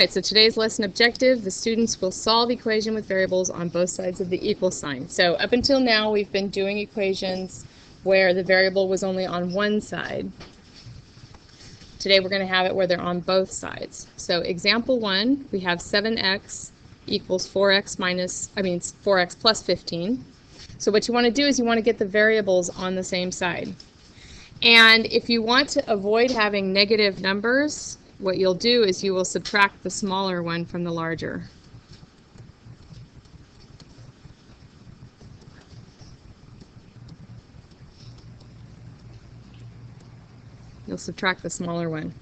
Alright, so today's lesson objective, the students will solve equation with variables on both sides of the equal sign. So up until now, we've been doing equations where the variable was only on one side. Today we're going to have it where they're on both sides. So example 1, we have 7x equals 4x plus 15. So what you want to do is you want to get the variables on the same side. And if you want to avoid having negative numbers, what you'll do is you will subtract the smaller one from the larger. You'll subtract the smaller one.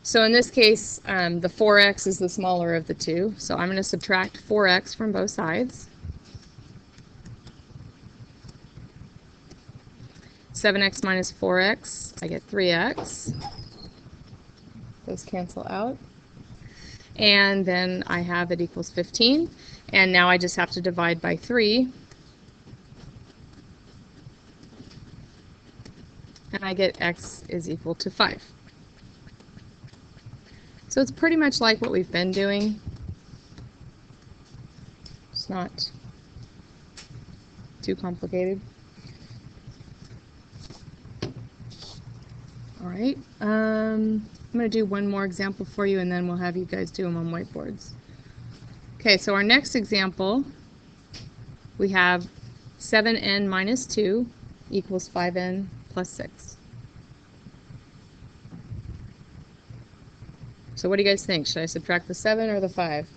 So in this case, the 4x is the smaller of the two. So I'm going to subtract 4x from both sides. 7x minus 4x, I get 3x. Those cancel out. And then I have it equals 15. And now I just have to divide by 3. And I get x is equal to 5. So it's pretty much like what we've been doing. It's not too complicated. All right, I'm going to do one more example for you, and then we'll have you guys do them on whiteboards. Okay, so our next example, we have 7n minus 2 equals 5n plus 6. So what do you guys think? Should I subtract the 7 or the 5?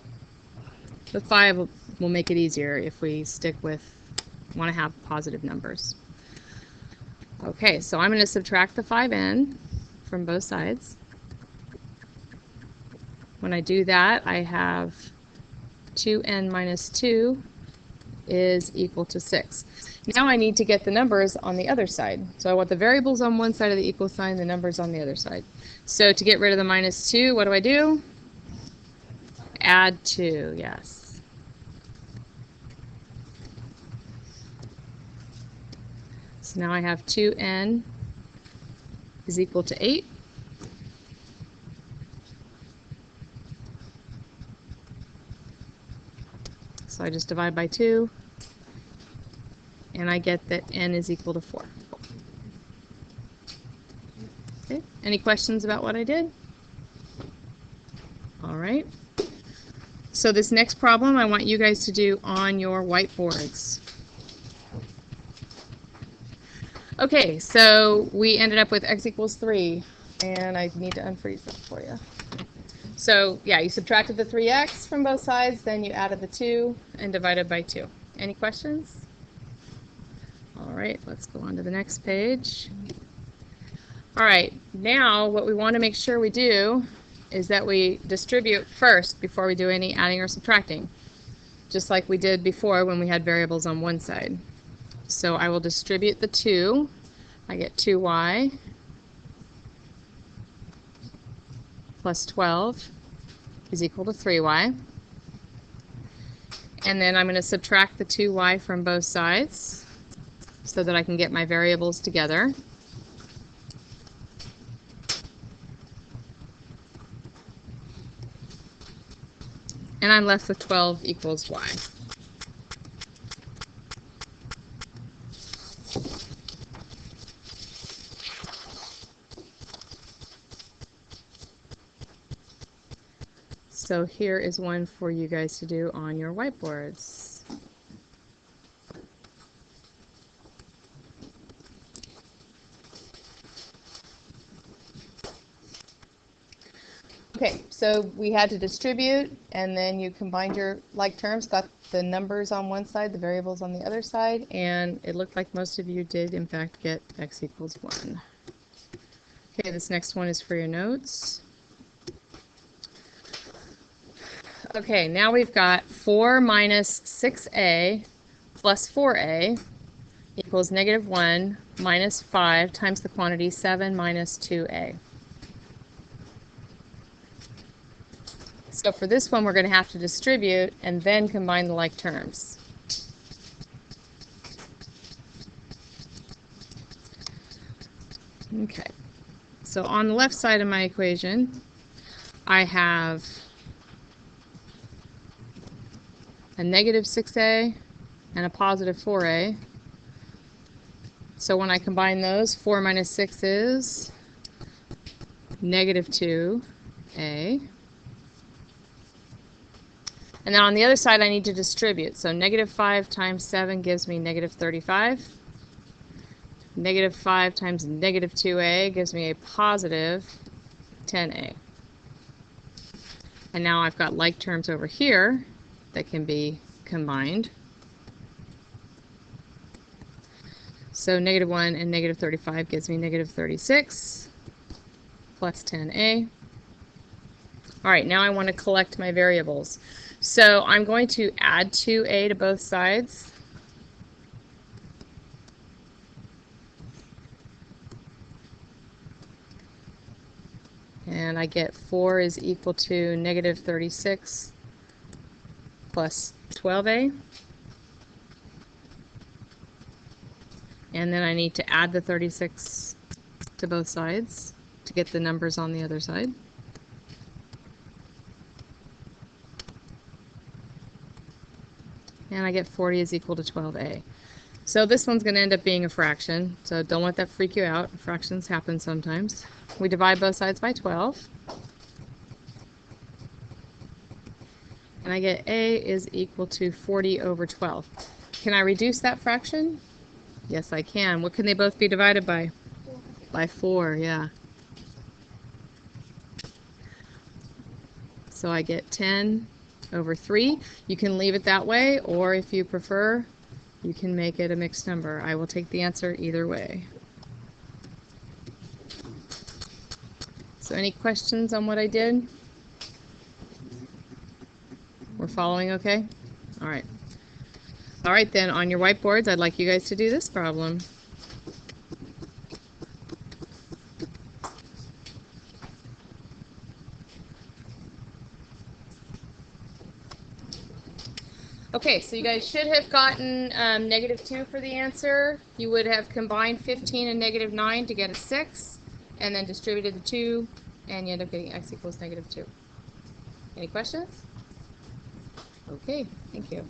The 5 will make it easier if we want to have positive numbers. Okay, so I'm going to subtract the 5n from both sides. When I do that, I have 2n minus 2 is equal to 6. Now I need to get the numbers on the other side. So I want the variables on one side of the equal sign, the numbers on the other side. So to get rid of the minus 2, what do? Add 2, yes. So now I have 2n is equal to 8. So I just divide by 2, and I get that n is equal to 4. Okay, any questions about what I did? All right. So this next problem I want you guys to do on your whiteboards. Okay, so we ended up with x equals 3, and I need to unfreeze that for you. So yeah, you subtracted the 3x from both sides, then you added the 2 and divided by 2. Any questions? All right, let's go on to the next page. All right, now what we want to make sure we do is that we distribute first before we do any adding or subtracting, just like we did before when we had variables on one side. So I will distribute the 2. I get 2y plus 12 is equal to 3y. And then I'm going to subtract the 2y from both sides so that I can get my variables together. And I'm left with 12 equals y. So here is one for you guys to do on your whiteboards. Okay, so we had to distribute, and then you combined your like terms, got the numbers on one side, the variables on the other side, and it looked like most of you did, in fact, get x equals 1. Okay, this next one is for your notes. Okay, now we've got 4 minus 6a plus 4a equals negative 1 minus 5 times the quantity 7 minus 2a. So for this one, we're going to have to distribute and then combine the like terms. Okay, so on the left side of my equation, I have a negative 6a, and a positive 4a. So when I combine those, 4 minus 6 is negative 2a. And then on the other side, I need to distribute. So negative 5 times 7 gives me negative 35. Negative 5 times negative 2a gives me a positive 10a. And now I've got like terms over here that can be combined. So negative 1 and negative 35 gives me negative 36 plus 10a. All right, now I want to collect my variables. So I'm going to add 2a to both sides. And I get 4 is equal to negative 36 plus 12a. And then I need to add the 36 to both sides to get the numbers on the other side. And I get 40 is equal to 12a. So this one's going to end up being a fraction, so don't let that freak you out. Fractions happen sometimes. We divide both sides by 12. And I get a is equal to 40 over 12. Can I reduce that fraction? Yes, I can. What can they both be divided by? By 4, yeah. So I get 10 over 3. You can leave it that way, or if you prefer, you can make it a mixed number. I will take the answer either way. So any questions on what I did? We're following okay? All right. All right, then on your whiteboards, I'd like you guys to do this problem. Okay, so you guys should have gotten negative 2 for the answer. You would have combined 15 and negative 9 to get a 6, and then distributed the 2, and you end up getting x equals negative 2. Any questions? Okay, thank you.